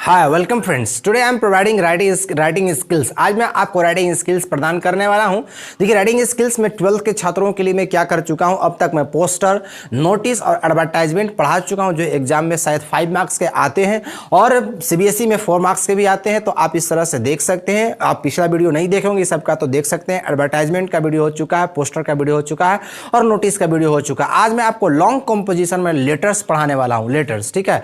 Hi welcome friends, today I am providing writing skills. आज मैं आपको राइटिंग स्किल्स प्रदान करने वाला हूं। देखिए, राइटिंग स्किल्स में 12th के छात्रों के लिए मैं क्या कर चुका हूं। अब तक मैं पोस्टर, नोटिस और एडवर्टाइजमेंट पढ़ा चुका हूं, जो एग्जाम में शायद 5 मार्क्स के आते हैं और सीबीएसई में 4 मार्क्स के भी आते हैं। तो आप इस तरह से देख सकते हैं। आप पिछला वीडियो नहीं देखे होंगे सबका, तो देख सकते हैं। एडवर्टाइजमेंट का वीडियो हो चुका है, पोस्टर का वीडियो हो चुका है और नोटिस का वीडियो हो चुका है। आज मैं आपको लॉन्ग कंपोजिशन में लेटर्स पढ़ाने वाला हूँ। लेटर्स, ठीक है।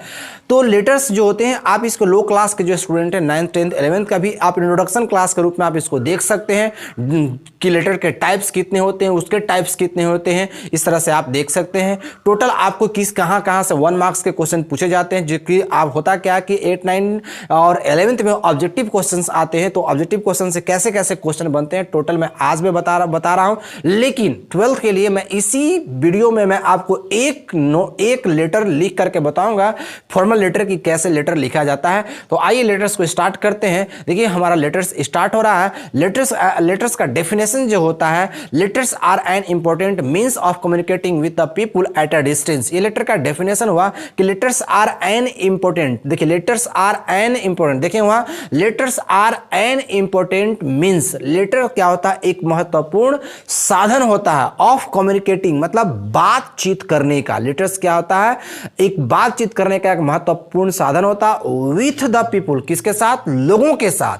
तो लेटर्स जो होते हैं, आप इसको लो क्लास के जो स्टूडेंट है 9th 10th 11th का भी आप इंट्रोडक्शन क्लास के रूप में आप इसको देख सकते हैं कि लेटर के टाइप्स कितने होते हैं, उसके टाइप्स कितने होते हैं। इस तरह से आप देख सकते हैं। टोटल आपको कहां से 1 मार्क्स के क्वेश्चन पूछे जाते हैं, जो कि आप होता क्या कि 8, 9 और 11th में ऑब्जेक्टिव क्वेश्चंस आते हैं। तो ऑब्जेक्टिव क्वेश्चन से कैसे कैसे क्वेश्चन बनते हैं टोटल मैं आज में बता रहा हूं। लेकिन 12th के लिए मैं इसी वीडियो में मैं आपको एक लेटर लिख करके बताऊंगा, फॉर्मल लेटर की कैसे लेटर लिखा जाता है। तो आइए लेटर्स को स्टार्ट करते हैं। देखिए, हमारा लेटर्स स्टार्ट हो रहा है। लेटर्स का डेफिनेशन जो होता है, letters are an important means of communicating with the people at a distance. ये लेटर का डेफिनेशन हुआ कि लेटर्स आर एन इंपॉर्टेंट। देखिए, लेटर्स आर एन इंपॉर्टेंट, देखिए वहां letters are an important means, letter क्या होता है, एक महत्वपूर्ण साधन होता है ऑफ कम्युनिकेटिंग, मतलब बातचीत करने का। लेटर्स क्या होता है, एक बातचीत करने का एक महत्वपूर्ण साधन होता है विथ द पीपुल, किसके साथ, लोगों के साथ,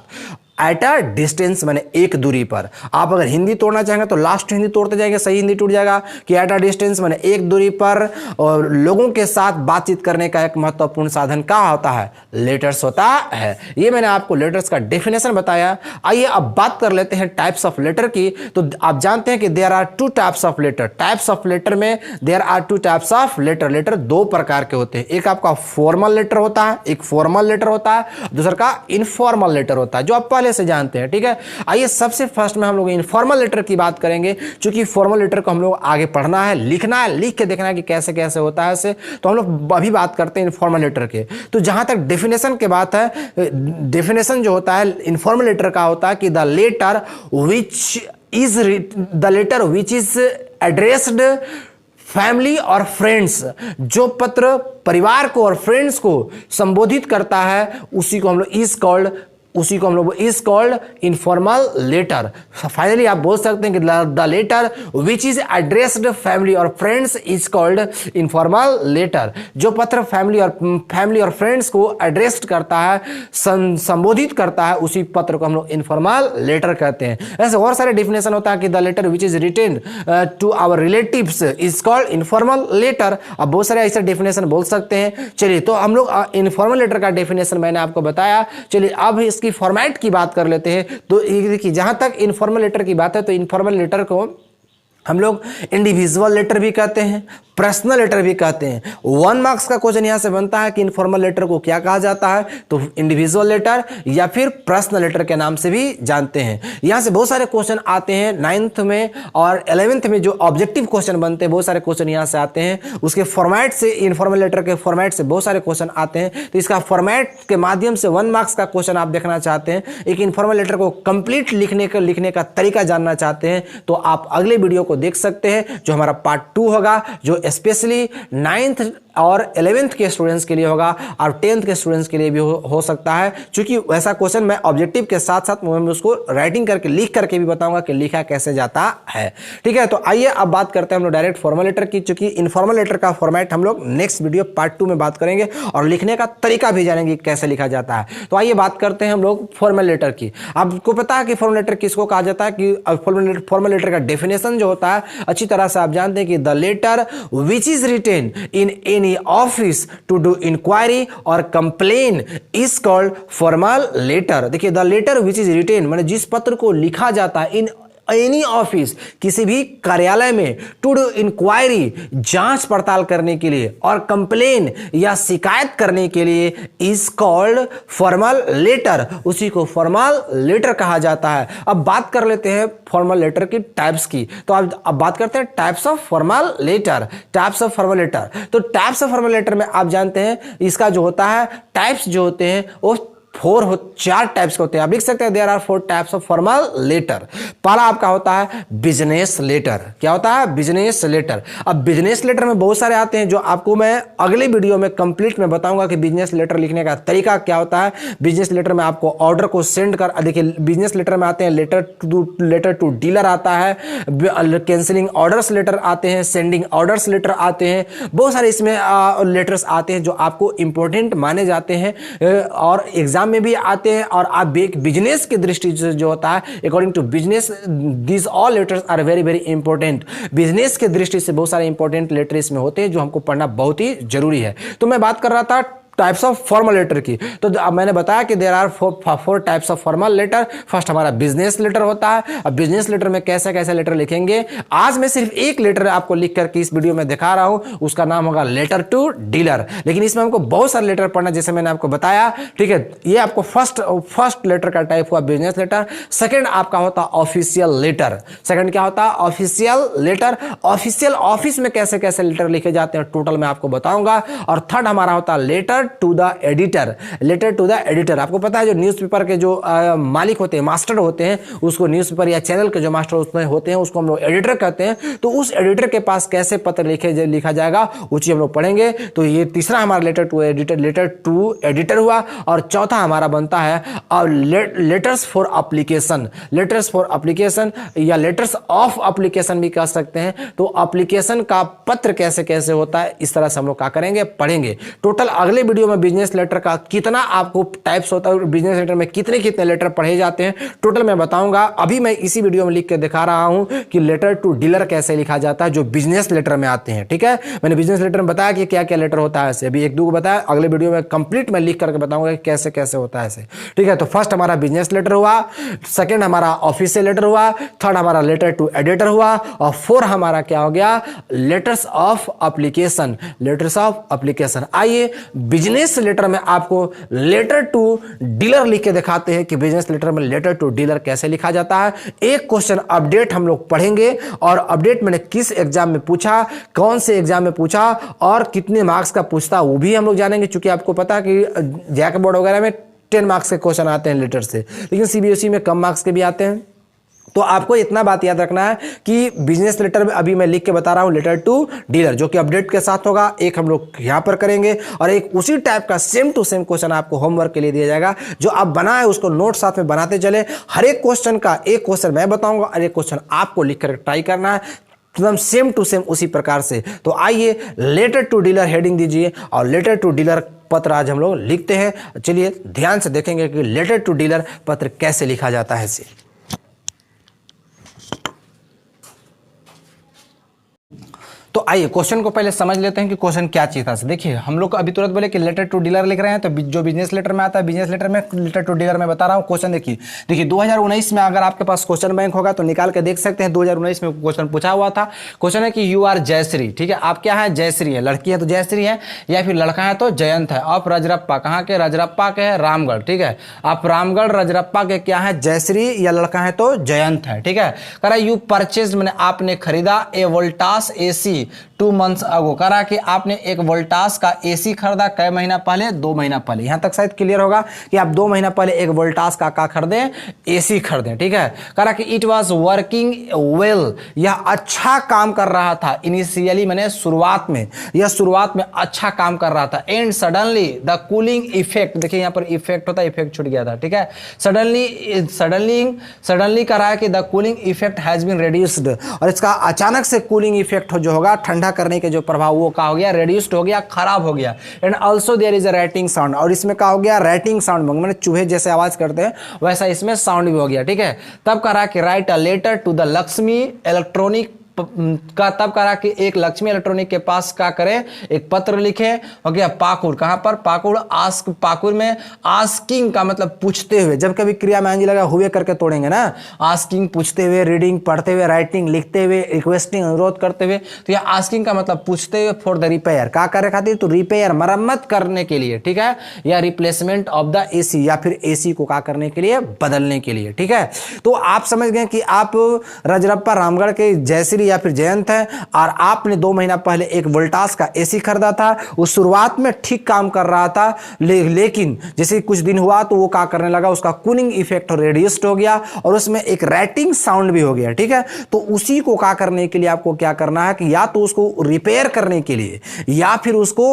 एट अ डिस्टेंस माने एक दूरी पर। आप अगर हिंदी तोड़ना चाहेंगे तो लास्ट हिंदी तोड़ते जाएंगे, सही हिंदी टूट जाएगा कि एट अ डिस्टेंस माने एक दूरी पर और लोगों के साथ बातचीत करने का एक महत्वपूर्ण साधन क्या होता है, लेटर्स होता है। ये मैंने आपको लेटर्स का डेफिनेशन बताया। आइए अब बात कर लेते हैं टाइप्स ऑफ लेटर की। तो आप जानते हैं कि there are 2 types of letter. Types of letter में there are 2 types of letter. Letter 2 प्रकार के होते हैं। एक आपका फॉर्मल लेटर होता है, एक फॉर्मल लेटर होता है, दूसरा का इनफॉर्मल लेटर होता है, जो आप से जानते हैं, ठीक है। आइए सबसे फर्स्ट में हम लोग इनफॉर्मल लेटर की बात करेंगे, क्योंकि फॉर्मल लेटर को हम लोग आगे पढ़ना है, लिखना है, लिख के देखना है कि कैसे कैसे होता है ऐसे। तो हम लोग अभी बात करते हैं इनफॉर्मल लेटर के। तो जहां तक डेफिनेशन की बात है, डेफिनेशन जो होता है इनफॉर्मल लेटर का होता है कि the letter which is addressed family और फ्रेंड्स, जो पत्र परिवार को और फ्रेंड्स को संबोधित करता है उसी को हम लोग is called informal letter. Finally आप बोल सकते हैं कि the letter which is addressed family और friends is called informal letter. जो पत्र फैमिली और फ्रेंड्स को एड्रेस्ड करता है, संबोधित करता है, उसी पत्र को हम लोग इनफॉर्मल लेटर कहते हैं। ऐसे और सारे डिफिनेशन होता है कि the letter which is written to our relatives is called informal letter. अब बहुत सारे ऐसे डिफिनेशन बोल सकते हैं। चलिए, तो हम लोग इनफॉर्मल लेटर का डेफिनेशन मैंने आपको बताया। चलिए अब की फॉर्मेट की बात कर लेते हैं। तो देखिए, जहां तक इनफॉर्मल लेटर की बात है, तो इनफॉर्मल लेटर को हम लोग इंडिविजुअल लेटर भी कहते हैं, पर्सनल लेटर भी कहते हैं। 1 मार्क्स का क्वेश्चन यहां से बनता है कि इनफॉर्मल लेटर को क्या कहा जाता है, तो इंडिविजुअल लेटर या फिर पर्सनल लेटर के नाम से भी जानते हैं। यहां से बहुत सारे क्वेश्चन आते हैं 9th में और 11th में, जो ऑब्जेक्टिव क्वेश्चन बनते हैं, बहुत सारे क्वेश्चन यहां से आते हैं। उसके फॉर्मेट से, इनफॉर्मल लेटर के फॉर्मेट से बहुत सारे क्वेश्चन आते हैं। तो इसका फॉर्मेट के माध्यम से 1 मार्क्स का क्वेश्चन आप देखना चाहते हैं, एक इनफॉर्मल लेटर को कंप्लीट लिखने का तरीका जानना चाहते हैं, तो आप अगले वीडियो को देख सकते हैं, जो हमारा पार्ट 2 होगा, जो स्पेशली 9th और 11th के स्टूडेंट्स के लिए होगा और 10th के स्टूडेंट्स के लिए भी हो सकता है। क्योंकि वैसा क्वेश्चन मैं ऑब्जेक्टिव के साथ साथ मैं उसको राइटिंग करके, लिख करके भी बताऊंगा कि लिखा कैसे जाता है, ठीक है। तो आइए अब बात करते हैं हम लोग डायरेक्ट फॉर्मल लेटर की। चूंकि इनफॉर्मल लेटर का फॉर्मेट हम लोग नेक्स्ट वीडियो पार्ट 2 में बात करेंगे और लिखने का तरीका भी जानेंगे कैसे लिखा जाता है। तो आइए बात करते हैं हम लोग फॉर्मल लेटर की। आपको पता है कि फॉर्मल लेटर किसको कहा जाता है, कि फॉर्मल लेटर का डेफिनेशन जो होता है अच्छी तरह से आप जानते हैं कि the letter which is written in any office to do inquiry और complain is called formal letter. देखिए, the letter which is written माने जिस पत्र को लिखा जाता है इन एनी ऑफिस, किसी भी कार्यालय में, टू डू इंक्वायरी, जांच पड़ताल करने के लिए, और कंप्लेन या शिकायत करने के लिए, इज कॉल्ड फॉर्मल लेटर, उसी को फॉर्मल लेटर कहा जाता है। अब बात कर लेते हैं फॉर्मल लेटर की टाइप्स की। तो अब बात करते हैं types of formal letter. Types of formal letter, तो टाइप्स ऑफ फॉर्मल लेटर में आप जानते हैं इसका जो होता है, टाइप्स जो होते हैं वो चार टाइप्स के होते हैं। आप लिख सकते हैं there are 4 types of formal letter. पहला आपका होता है बिजनेस लेटर। क्या होता है? Business letter. अब बिजनेस लेटर में बहुत सारे आते हैं जो आपको मैं अगले वीडियो में कंप्लीट में बताऊंगा कि बिजनेस लेटर लिखने का तरीका क्या होता है। बिजनेस लेटर में आपको ऑर्डर को सेंड कर, देखिए बिजनेस लेटर में आते हैं लेटर टू डीलर आता है, कैंसिलिंग ऑर्डर्स लेटर आते हैं, सेंडिंग ऑर्डर्स लेटर आते हैं, बहुत सारे इसमें लेटर्स आते हैं जो आपको इंपॉर्टेंट माने जाते हैं और एग्जाम में भी आते हैं। और आप बिजनेस की दृष्टि से जो होता है according to business this all letters are very very important. Business की दृष्टि से बहुत सारे इंपॉर्टेंट लेटर इसमें होते हैं जो हमको पढ़ना बहुत ही जरूरी है। तो मैं बात कर रहा था टाइप्स ऑफ फॉर्मल लेटर की। तो अब मैंने बताया कि there are 4 types of formal letter. First हमारा बिजनेस लेटर होता है। अब बिजनेस लेटर में कैसे कैसे लेटर लिखेंगे, आज मैं सिर्फ एक लेटर आपको लिख करके इस वीडियो में दिखा रहा हूं, उसका नाम होगा लेटर टू डीलर। लेकिन इसमें हमको बहुत सारे लेटर पढ़ना, जैसे मैंने आपको बताया, ठीक है। ये आपको फर्स्ट लेटर का टाइप हुआ बिजनेस लेटर। सेकेंड आपका होता ऑफिशियल लेटर। सेकेंड क्या होता है? Official letter. ऑफिशियल ऑफिस में कैसे कैसे लेटर लिखे जाते हैं टोटल मैं आपको बताऊंगा। और थर्ड हमारा होता है letter to the editor. Letter to the editor, आपको पता है जो न्यूज़पेपर के जो मालिक होते हैं, मास्टर होते हैं, उसको न्यूज़पेपर या चैनल के जो मास्टर उसमें होते हैं उसको हम लोग एडिटर कहते हैं। तो उस एडिटर के पास कैसे पत्र लिखा जाएगा वो चीज हम लोग पढ़ेंगे। तो ये तीसरा हमारा लेटर टू एडिटर हुआ। और चौथा हमारा बनता है letters for application. Letters for application या लेटर्स ऑफ एप्लीकेशन भी कह सकते हैं। तो एप्लीकेशन का पत्र कैसे कैसे होता है, इस तरह से हम लोग क्या करेंगे, पढ़ेंगे। टोटल अगले वीडियो में बिजनेस लेटर का कितना आपको टाइप्स होता है, बिजनेस लेटर में कितने कितने लेटर पढ़े जाते हैं टोटल मैं बताऊंगा। अभी मैं इसी वीडियो में लिख के दिखा रहा हूं कि लेटर टू डीलर कैसे लिखा जाता है जो बिजनेस लेटर में आते हैं। ठीक है, मैंने बिजनेस लेटर में बताया कि क्या क्या लेटर होता है ऐसे, अभी एक दो बताया, अगले वीडियो में कंप्लीट मैं लिख करके बताऊंगा कि कैसे कैसे होता है ऐसे। ठीक है, तो फर्स्ट हमारा बिजनेस लेटर हुआ, सेकेंड हमारा ऑफिशियल लेटर हुआ, थर्ड हमारा लेटर टू एडिटर हुआ और फोर्थ हमारा क्या हो गया, letters of application. Letters of application. आइए बिजनेस लेटर में आपको लेटर टू डीलर लिख के दिखाते हैं कि बिजनेस लेटर में लेटर टू डीलर कैसे लिखा जाता है। एक क्वेश्चन अपडेट हम लोग पढ़ेंगे और अपडेट मैंने किस एग्जाम में पूछा, कौन से एग्जाम में पूछा और कितने मार्क्स का पूछता वो भी हम लोग जानेंगे। चूंकि आपको पता है कि जैक बोर्ड वगैरह में 10 मार्क्स के क्वेश्चन आते हैं लेटर से, लेकिन सीबीएसई में कम मार्क्स के भी आते हैं। तो आपको इतना बात याद रखना है कि बिजनेस लेटर में अभी मैं लिख के बता रहा हूं लेटर टू डीलर, जो कि अपडेट के साथ होगा। एक हम लोग यहां पर करेंगे और एक उसी टाइप का सेम टू सेम क्वेश्चन आपको होमवर्क के लिए दिया जाएगा। जो आप बनाए उसको नोट साथ में बनाते चले। हर एक क्वेश्चन का एक क्वेश्चन मैं बताऊंगा और एक क्वेश्चन आपको लिख कर ट्राई करना है, एकदम सेम टू सेम उसी प्रकार से। तो आइए लेटर टू डीलर हेडिंग दीजिए और लेटर टू डीलर पत्र आज हम लोग लिखते हैं। चलिए ध्यान से देखेंगे कि लेटर टू डीलर पत्र कैसे लिखा जाता है। इसे तो आइए क्वेश्चन को पहले समझ लेते हैं कि क्वेश्चन क्या चीज था। देखिए हम लोग अभी तुरंत बोले कि लेटर टू डीलर लिख रहे हैं, तो जो बिजनेस लेटर में आता है बिजनेस लेटर में लेटर टू डीलर में बता रहा हूं। क्वेश्चन देखिए 2019 में अगर आपके पास क्वेश्चन बैंक होगा तो निकाल के देख सकते हैं। 2019 में क्वेश्चन पूछा हुआ था। क्वेश्चन है कि यू आर जयश्री। ठीक है, आप क्या है, जयश्री है, लड़की है तो जयश्री है, या फिर लड़का है तो जयंत है। आप रजरप्पा, कहाँ के, रजरप्पा के है रामगढ़। ठीक है, आप रामगढ़ रजरप्पा के क्या है, जयश्री, या लड़का है तो जयंत है। ठीक है, कह रहा यू परचेज, मैंने आपने खरीदा ए वोल्टास एसी 2 मंथ्स अगो। कह रहा कि आपने एक वोल्टास का एसी खरीदा कै महीना पहले, 2 महीना पहले। यहां तक शायद क्लियर होगा कि आप 2 महीना पहले एक वोल्टास का खरीदें, एसी खरीदें। ठीक है, कह रहा कि इट वाज वर्किंग वेल, यह अच्छा काम कर रहा था। इनिशियली मैंने शुरुआत में, यह शुरुआत में अच्छा काम कर रहा था। And suddenly the cooling effect, देखिए यहां पर इफेक्ट होता है, इफेक्ट छूट गया था। ठीक है, सडनली कह रहा है कि the cooling effect has been reduced, और इसका अचानक से कूलिंग इफेक्ट जो होगा, ठंडा करने के जो प्रभाव, वो का हो गया, रिड्यूस्ड हो गया, खराब हो गया। And also there is a writing sound, और इसमें का हो गया, राइटिंग साउंड, मैंने चूहे जैसे आवाज करते हैं वैसा इसमें साउंड भी हो गया। ठीक है, तब कह रहा कि write a letter to the Lakshmi electronic का, तब कह रहा कि एक लक्ष्मी इलेक्ट्रॉनिक के पास क्या करें, एक पत्र लिखे। हो गया पाकुड़, कहां पर, पाकुड़। आस्क, पाकुड़ में आस्किंग का मतलब पूछते हुए, जब कभी क्रिया में आएंगे लगा हुए करके तोड़ेंगे ना, आस्किंग पूछते हुए, रीडिंग पढ़ते हुए, राइटिंग लिखते हुए, रिक्वेस्टिंग अनुरोध करते हुए। तो यह आस्किंग का मतलब पूछते हुए, फॉर द रिपेयर, क्या करे खातिर, तो रिपेयर मरम्मत करने के लिए। ठीक है, या रिप्लेसमेंट ऑफ द एसी, या फिर एसी को क्या करने के लिए, बदलने के लिए। ठीक है, तो आप समझ गए कि आप रजरप्पा रामगढ़ के जयश्री अंजलि या फिर जयंत है और आपने 2 महीना पहले एक वोल्टास का एसी खरीदा था, वो शुरुआत में ठीक काम कर रहा था, लेकिन जैसे कुछ दिन हुआ तो वो क्या करने लगा, उसका कूलिंग इफेक्ट रेड्यूस्ड हो गया और उसमें एक रैटिंग साउंड भी हो गया, ठीक है। तो उसी को क्या करने के लिए आपको क्या करना है कि या तो उसको रिपेयर करने के लिए या फिर उसको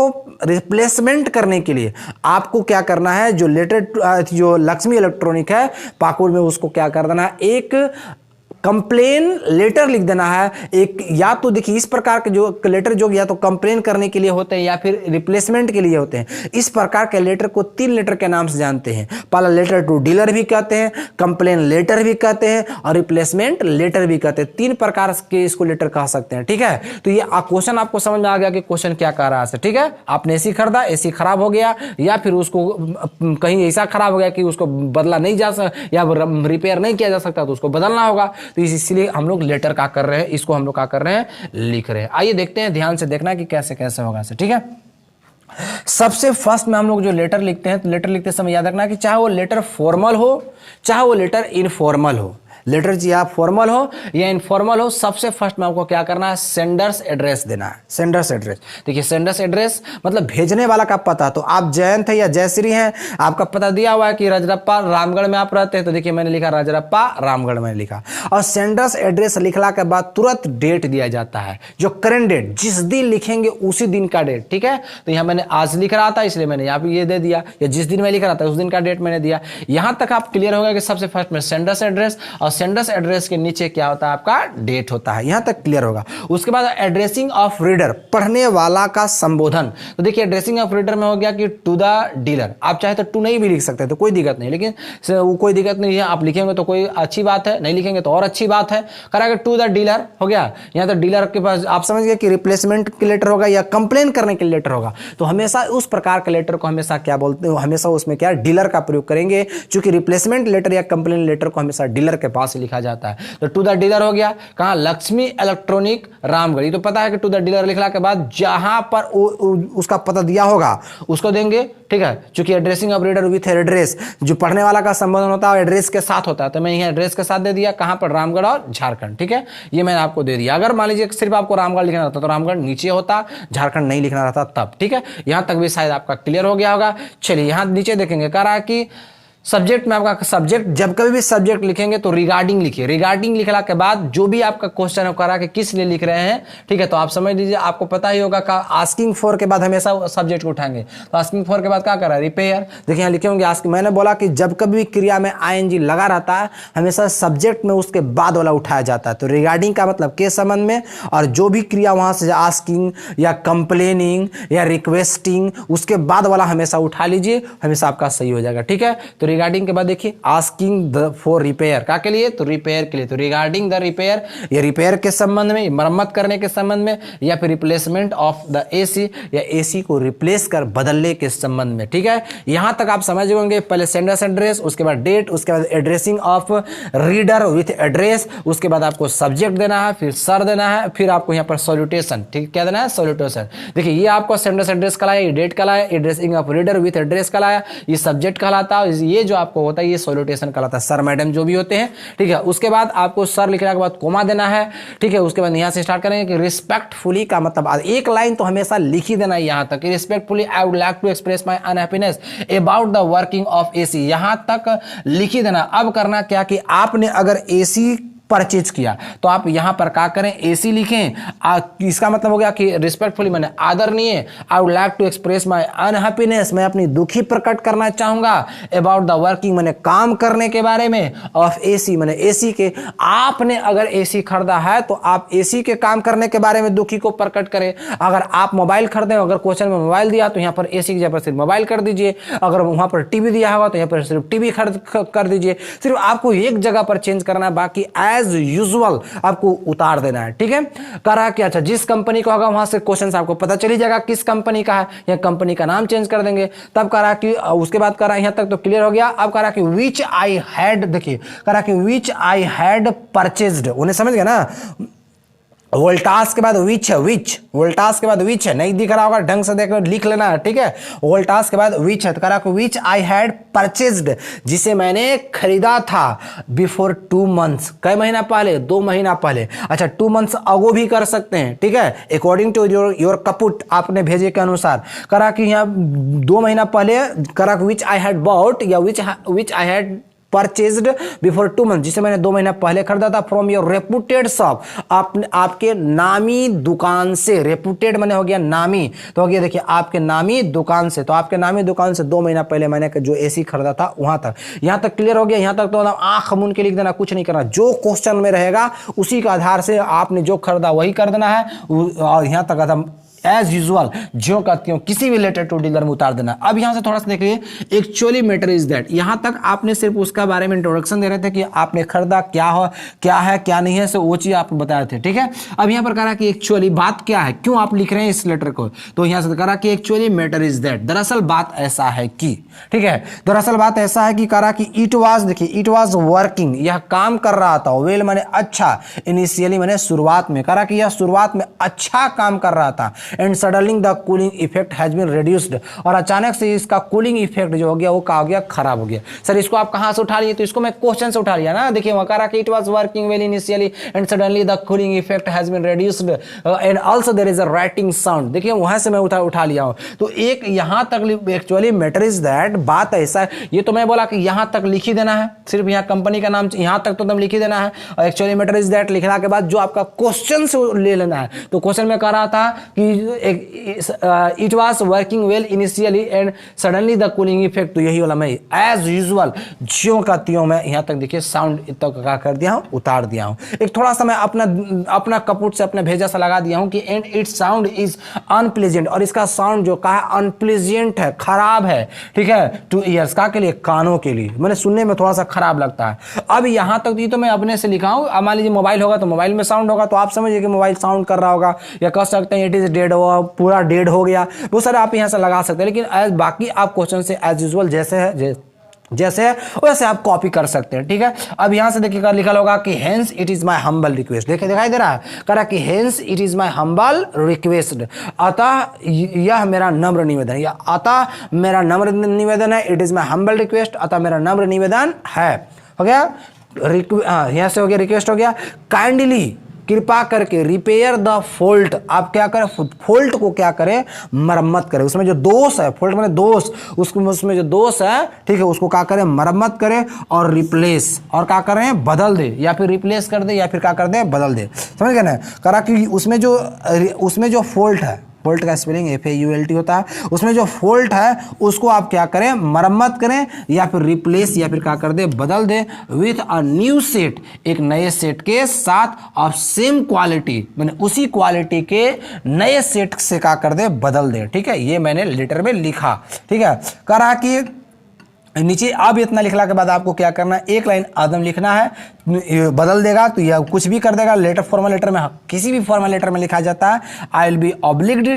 रिप्लेसमेंट करने के लिए आपको क्या करना है, जो लक्ष्मी इलेक्ट्रॉनिक है पाकुड़ में, उसको क्या कर देना है, एक कंप्लेन लेटर लिख देना है। एक या तो देखिए इस प्रकार के जो लेटर जो या तो कंप्लेन करने के लिए होते हैं या फिर रिप्लेसमेंट के लिए होते हैं। इस प्रकार के लेटर को 3 लेटर के नाम से जानते हैं। पहला लेटर टू डीलर भी कहते हैं, कंप्लेन लेटर भी कहते हैं और रिप्लेसमेंट लेटर भी कहते हैं। 3 प्रकार के इसको लेटर कह सकते हैं, ठीक है। तो ये क्वेश्चन आपको समझ में आ गया कि क्वेश्चन क्या कह रहा है, ठीक है। आपने एसी खरीदा, एसी खराब हो गया या फिर उसको कहीं ऐसा खराब हो गया कि उसको बदला नहीं जा सकता या रिपेयर नहीं किया जा सकता, तो उसको बदलना होगा। तो इसलिए हम लोग लेटर का कर रहे हैं, इसको हम लोग का कर रहे हैं, लिख रहे हैं। आइए देखते हैं, ध्यान से देखना कि कैसे कैसे होगा, ठीक है। सबसे फर्स्ट में हम लोग जो लेटर लिखते हैं, तो लेटर लिखते समय याद रखना कि चाहे वो लेटर फॉर्मल हो चाहे वो लेटर इनफॉर्मल हो, लेटर जी आप फॉर्मल हो या इनफॉर्मल हो, सबसे फर्स्ट में आपको क्या करना है, सेंडर्स एड्रेस देना है। सेंडर्स एड्रेस, देखिए सेंडर्स एड्रेस मतलब भेजने वाला का पता। तो आप जयंत है या जयश्री हैं, आपका पता दिया हुआ है कि रजरप्पा रामगढ़ में आप रहते हैं, तो देखिए मैंने लिखा रजरप्पा रामगढ़ में लिखा। और सेंडर्स एड्रेस लिखला के बाद तुरंत डेट दिया जाता है, जो करेंट डेट, जिस दिन लिखेंगे उसी दिन का डेट, ठीक है। तो यहाँ मैंने आज लिख रहा था इसलिए मैंने यहाँ पे ये दे दिया, या जिस दिन मैं लिख रहा था उस दिन का डेट मैंने दिया। यहां तक आप क्लियर होगा कि सबसे फर्स्ट में सेंडर्स एड्रेस और सेंडर्स एड्रेस के नीचे क्या होता है, आपका डेट होता है। यहां तक क्लियर होगा। उसके बाद एड्रेसिंग ऑफ रीडर, पढ़ने वाला का संबोधन। तो देखिए एड्रेसिंग ऑफ रीडर में हो गया कि टू द डीलर, आप चाहे तो टू नहीं भी लिख सकते, तो कोई दिक्कत नहीं, लेकिन कोई दिक्कत नहीं है, आप लिखेंगे तो कोई अच्छी बात है, नहीं लिखेंगे तो और अच्छी बात है। करा टू द डीलर हो गया। यहां तो डीलर के पास आप समझ गए कि रिप्लेसमेंट के लेटर होगा या कंप्लेन करने के लेटर होगा। तो हमेशा उस प्रकार के लेटर को हमेशा क्या बोलते हैं, हमेशा उसमें क्या डीलर का प्रयोग करेंगे, क्योंकि रिप्लेसमेंट लेटर या कंप्लेन लेटर को हमेशा डीलर के पास लिखा जाता है। तो टू द डीलर हो गया, कहां, लक्ष्मी इलेक्ट्रॉनिक रामगढ़। तो पता है कि टू द डीलर लिखला के बाद जहां पर उसका पता दिया होगा उसको देंगे, ठीक है। चूंकि addressing of reader with address, जो पढ़ने वाला का संबोधन होता है एड्रेस के साथ होता है, तो मैं यहाँ एड्रेस के साथ दे दिया, कहां पर, रामगढ़ और झारखंड, ठीक है। ये मैंने आपको दे दिया। अगर मान लीजिए सिर्फ आपको रामगढ़ लिखना रहता तो रामगढ़ नीचे होता, झारखंड नहीं लिखना रहता तब, ठीक है। यहां तक भी शायद आपका क्लियर हो गया होगा। चलिए यहां नीचे देखेंगे, कह रहा है कि सब्जेक्ट में आपका सब्जेक्ट, जब कभी भी सब्जेक्ट लिखेंगे तो रिगार्डिंग लिखिए। रिगार्डिंग लिखला के बाद जो भी आपका क्वेश्चन है करा कि किस लिए लिख रहे हैं, ठीक है। तो आप समझ लीजिए, आपको पता ही होगा का आस्किंग फॉर के बाद हमेशा सब्जेक्ट को उठाएंगे। तो आस्किंग फॉर के बाद क्या करा, रिपेयर। देखिए यहाँ लिखे होंगे आस्किंग, मैंने बोला कि जब कभी भी क्रिया में आईएनजी लगा रहता है हमेशा सब्जेक्ट में उसके बाद वाला उठाया जाता है। तो रिगार्डिंग का मतलब के संबंध में, और जो भी क्रिया वहां से आस्किंग या कंप्लेनिंग या रिक्वेस्टिंग, उसके बाद वाला हमेशा उठा लीजिए, हमेशा आपका सही हो जाएगा, ठीक है। तो रिगार्डिंग के बाद देखिए आस्किंग द फॉर रिपेयर, का के लिए, तो रिपेयर के लिए। तो रिगार्डिंग द रिपेयर, ये रिपेयर के संबंध में, मरम्मत करने के संबंध में, या फिर रिप्लेसमेंट ऑफ द एसी, या एसी को रिप्लेस कर बदलने के संबंध में, ठीक है। यहां तक आप समझ होंगे। पहले सेंडर्स एड्रेस, उसके बाद डेट, उसके बाद addressing of reader with address, उसके बाद आपको सब्जेक्ट देना है, फिर सर देना है, फिर आपको यहाँ पर सॉल्यूटेशन, ठीक, क्या देना है, सॉल्यूटेशन। देखिए ये आपको सेंडर्स एड्रेस कहलाया, ये डेट कहलाया, addressing of reader with address कहलाया, ये सब्जेक्ट कहलाता है, ये जो आपको होता है ये सॉल्यूटेशन कहलाता है, सर मैडम जो भी होते हैं, ठीक है। उसके बाद आपको सर लिखने के बाद कोमा देना है, ठीक है। उसके बाद यहां से स्टार्ट करेंगे कि रिस्पेक्टफुली का मतलब एक लाइन तो हमेशा लिख ही देना है यहां तक, respectfully I would like to express my unhappiness about the working of AC, यहां तक लिख ही देना। अब करना क्या कि आपने अगर एसी परचेज किया तो आप यहां पर क्या करें, एसी लिखें। इसका मतलब हो गया कि रिस्पेक्टफुली मैंने आदरणीय, I would like to express my unhappiness, मैं अपनी दुखी प्रकट करना चाहूंगा, अबाउट द वर्किंग मैंने काम करने के बारे में, ऑफ एसी मैंने एसी के। आपने अगर एसी खरीदा है तो आप एसी के काम करने के बारे में दुखी को प्रकट करें। अगर आप मोबाइल खरीदे, अगर क्वेश्चन में मोबाइल दिया तो यहां पर एसी की जगह पर सिर्फ मोबाइल कर दीजिए। अगर वहां पर टीवी दिया होगा तो यहां पर सिर्फ टीवी कर दीजिए। सिर्फ आपको एक जगह पर चेंज करना है, बाकी एज यूजुअल आपको उतार देना है, ठीक है। करा क्या, अच्छा जिस कंपनी का होगा वहां से क्वेश्चन आपको पता चली जाएगा किस कंपनी का है, या कंपनी का नाम चेंज कर देंगे। तब करा कि उसके बाद करा, यहां तक तो क्लियर हो गया। अब करा कि विच आई हैड, देखिए करा कि विच आई हैड परचेज्ड, उन्हें समझ गया ना, वोल्टास के बाद विच है, विच, वोल्टास के बाद विच है, नहीं दिख रहा होगा ढंग से देख लिख लेना है, ठीक है। वोल्टास के बाद विच है, तो कह रहा विच आई हैड परचेज्ड, जिसे मैंने खरीदा था, बिफोर 2 months, कई महीना पहले, 2 महीना पहले। अच्छा 2 months अगो भी कर सकते हैं, ठीक है, अकॉर्डिंग टू योर कपुट, आपने भेजे के अनुसार। करा कि यहाँ 2 महीना पहले, करा विच आई हैड बॉट या which I had purchased before 2 months, जिसे मैंने 2 महीना पहले खरीदा था, फ्रॉम योर रेपुटेड शॉप, आपके नामी दुकान से। रेपुटेड मैंने हो गया नामी, तो हो गया देखिए आपके नामी दुकान से, तो आपके नामी दुकान से 2 महीना पहले मैंने जो एसी खरीदा था वहां तक। यहां तक क्लियर हो गया, यहां तक तो आंख मूंद के लिख देना, कुछ नहीं करना, जो क्वेश्चन में रहेगा उसी के आधार से आपने जो खरीदा वही कर देना है, और यहां तक एज यूजुअल जो कहती हूं किसी भी लेटर टू डीलर में उतार देना। अब यहां से थोड़ा सा देखिए, एक्चुअली मैटर इज दैट, यहां तक आपने सिर्फ उसका बारे में इंट्रोडक्शन दे रहे थे कि आपने खरीदा क्या है क्या नहीं है, वो चीज आप बता रहे थे, ठीक है। अब यहां पर कहा कि एक्चुअली बात क्या है, क्यों आप लिख रहे हैं इस लेटर को, तो यहां से कहा कि एक्चुअली मैटर इज दैट, दरअसल बात ऐसा है कि, ठीक है, दरअसल बात ऐसा है कि कहा कि इट वाज, देखिए इट वाज वर्किंग, यह काम कर रहा था, वेल मैंने अच्छा, इनिशियली मैंने शुरुआत में, कहा कि यह शुरुआत में अच्छा काम कर रहा था, and suddenly the cooling effect has been reduced, और अचानक से इसका कूलिंग इफेक्ट जो हो गया वो क्या हो गया, खराब हो गया। सर इसको आप कहां से उठा लिए, तो इसको मैं क्वेश्चन से उठा लिया ना, देखिए वहां कहा कि it was working well initially and suddenly the cooling effect has been reduced and also there is a writing sound, देखिए वहां से मैं उठा लिया हूं। तो एक यहां तक एक्चुअली मैटर इज दैट, बात ऐसा है, ये तो मैं बोला कि यहां तक लिख ही देना है, सिर्फ यहां कंपनी का नाम यहां तक तो तुम लिख ही देना है, और एक्चुअली मैटर इज दैट लिखने के बाद जो आपका क्वेश्चन से ले लेना है। तो क्वेश्चन में कह रहा था कि it was working well initially and suddenly the cooling effect, तो यही वाला मैं एज यूजुअल ज्यों का त्यों मैं यहां तक देखिए साउंड तक क्या कर दिया हूं, उतार दिया हूं। एक थोड़ा सा मैं अपना कपूट से अपने भेजा सा लगा दिया हूं कि and it sound is unpleasant, और इसका साउंड जो कहा अनप्लेजेंट है, खराब है, ठीक है, टू ईयर्स का के लिए, कानों के लिए, मैंने सुनने में थोड़ा सा खराब लगता है। अब यहां तक तो मैं अपने से लिखा हूं, अब मान लीजिए मोबाइल होगा तो मोबाइल में साउंड होगा, तो आप समझिए कि मोबाइल साउंड कर रहा होगा, या कह सकते हैं इट इज डेड, पूरा डेड हो गया, वो सारे आप यहां से लगा सकते हैं, लेकिन बाकी आप क्वेश्चन से एज यूजुअल जैसे है वैसे आप कॉपी कर सकते हैं, ठीक है। अब यहां से देखिएगा लिखा होगा कि hence it is my humble request, देखिए दिखाई दे रहा है, कह रहा कि hence it is my humble request, अतः यह मेरा नम्र निवेदन, या अतः मेरा नम्र निवेदन है, it is my humble request, अतः मेरा नम्र निवेदन है, हो गया यहां से हो गया, रिक्वेस्ट हो गया, काइंडली कृपा करके रिपेयर द फॉल्ट, आप क्या करें, फॉल्ट को क्या करें, मरम्मत करें, उसमें जो दोष है, फॉल्ट माने दोष, उसमें जो दोष है, ठीक है, उसको क्या करें, मरम्मत करें, और रिप्लेस, और क्या करें, बदल दे, या फिर रिप्लेस कर दे, या फिर क्या कर दे, बदल दे, समझ गए ना। करा कि उसमें जो फॉल्ट है, फॉल्ट का स्पेलिंग FAULT होता है, उसमें जो फॉल्ट है उसको आप क्या करें, मरम्मत करें, या फिर रिप्लेस, या फिर क्या कर दे, बदल दे, विथ अ न्यू सेट, एक नए सेट के साथ, ऑफ सेम क्वालिटी, मैंने उसी क्वालिटी के नए सेट से क्या कर दे, बदल दे, ठीक है, ये मैंने लेटर में लिखा, ठीक है। कहा कि नीचे अब इतना लिखने के बाद आपको क्या करना है, एक लाइन आदम लिखना है, बदल देगा तो यह कुछ भी कर देगा। लेटर फॉर्मल लेटर में, किसी भी फॉर्मल लेटर में लिखा जाता है I will be obliged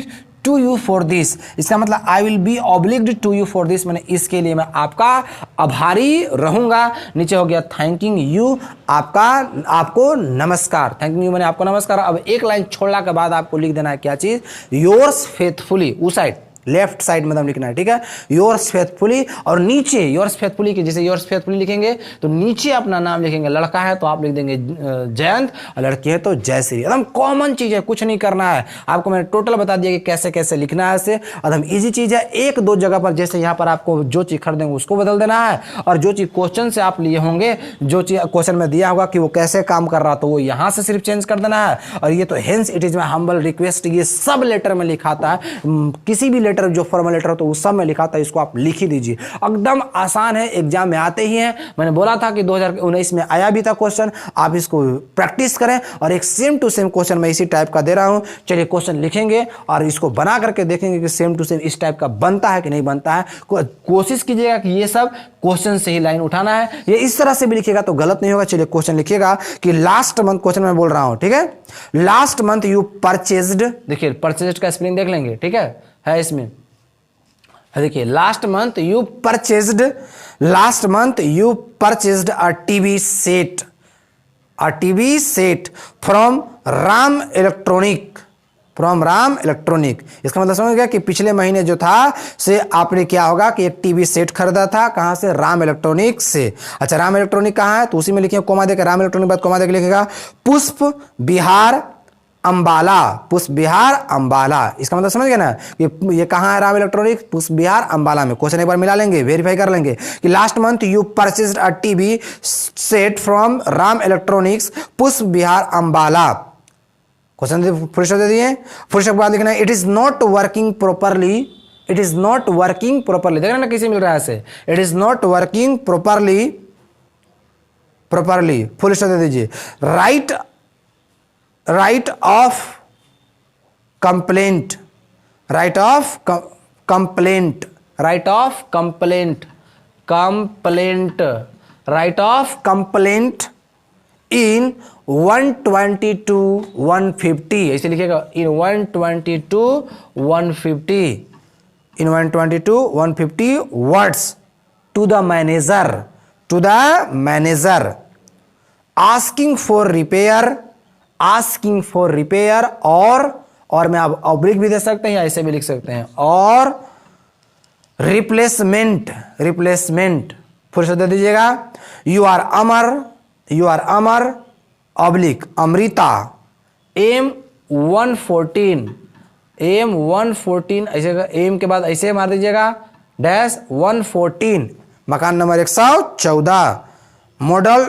to you for this, इसका मतलब I will be obliged to you for this, मैंने इसके लिए मैं आपका आभारी रहूंगा। नीचे हो गया थैंकिंग यू, आपको नमस्कार, थैंकिंग यू मैंने आपको नमस्कार। अब एक लाइन छोड़ने के बाद आपको लिख देना है क्या चीज, योर्स फेथफुली, उस साइड लेफ्ट साइड में लिखना है, ठीक है, योर्स फेथफुली, और नीचे योर्स फेथफुली की, जैसे योर्स फेथफुली लिखेंगे तो नीचे अपना नाम लिखेंगे, लड़का है तो आप लिख देंगे जयंत, और लड़की है तो जयश्री, एकदम कॉमन चीज है, कुछ नहीं करना है आपको, मैंने टोटल बता दिया कि कैसे कैसे लिखना है, ऐसे एकदम इजी चीज है। एक दो जगह पर जैसे यहाँ पर आपको जो चीज खरीदेंगे उसको बदल देना है, और जो चीज क्वेश्चन से आप लिए होंगे, जो चीज क्वेश्चन में दिया होगा कि वो कैसे काम कर रहा, तो वो यहाँ से सिर्फ चेंज कर देना है। और ये तो hence it is my humble request, ये सब लेटर में लिखा था, किसी भी लेटर जो फॉर्मल लेटर हो तो उस सब में लिखा था, इसको आप लिख ही दीजिए, एकदम आसान है, एग्जाम में आते ही हैं। मैंने बोला था कि 2019 में आया भी था क्वेश्चन, आप इसको प्रैक्टिस करें, और एक सेम टू सेम क्वेश्चन मैं इसी टाइप का दे रहा हूं। चलिए क्वेश्चन लिखेंगे और इसको बना करके देखेंगे कि सेम टू सेम इस टाइप का बनता है कि नहीं बनता है। कोशिश कीजिएगा कि ये सब क्वेश्चन से ही लाइन उठाना है, ये इस तरह से भी लिखेगा तो गलत नहीं होगा। चलिए क्वेश्चन लिखिएगा कि लास्ट मंथ, क्वेश्चन मैं बोल रहा हूं, ठीक है, लास्ट मंथ यू परचेज्ड, देखिए परचेज्ड का स्पेलिंग देख लेंगे, ठीक है इसमें, देखिए last month you purchased a TV set, a TV set from Ram electronic, from Ram electronic. इसका मतलब समझ गया कि पिछले महीने जो था से आपने क्या होगा कि एक टीवी सेट खरीदा था, कहां से? राम इलेक्ट्रॉनिक से। अच्छा, राम इलेक्ट्रॉनिक कहां है? तो उसी में लिखिए कोमा देकर, राम इलेक्ट्रॉनिक बाद कोमा देकर लिखेगा पुष्प विहार अंबाला, पुष्प विहार अंबाला। इसका मतलब समझ गए ना कि ये कहां है राम इलेक्ट्रॉनिक? पुष्प विहार अंबाला में। क्वेश्चन एक बार मिला लेंगे, वेरीफाई कर लेंगे कि last month you purchased a TV set from Ram electronics Pushp Vihar Ambala. Question full stop दे दिए। फुल स्टॉप के बाद लिखना है it is not working properly, it is not working properly. देखना ना किसे मिल रहा है ऐसे, it is not working properly, properly full stop दे दीजिए। Write of complaint, write of complaint, write of complaint, complaint, write of complaint in 122-150, ऐसे लिखिएगा in 122-150, in 122-150 words to the manager, to the manager asking for repair, asking for repair, और में आप oblique भी दे सकते हैं या ऐसे भी लिख सकते हैं, और रिप्लेसमेंट, रिप्लेसमेंट फिर से दे दीजिएगा। You are Amar, you are Amar oblique Amrita M114, M114 ऐसे, एम के बाद ऐसे मार दीजिएगा डैश 114, मकान number 114, model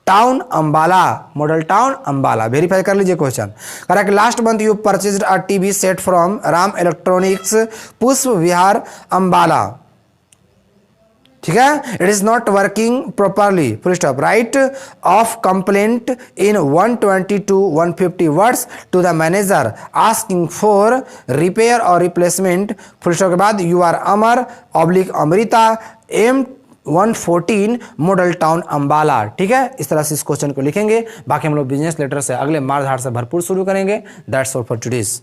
town Ambala, model town Ambala. Verify कर लीजिए question. Correct. Last month you purchased a TV set from Ram electronics Pushp Vihar Ambala, ठीक है। It is not working properly, full stop. Write of complaint in 122-150 words to the manager asking for repair और replacement, full stop के बाद you are Amar oblique Amrita M114 model town Ambala, ठीक है। इस तरह से इस क्वेश्चन को लिखेंगे। बाकी हम लोग बिजनेस लेटर से अगले मारधाड़ से भरपूर शुरू करेंगे। That's all for today's.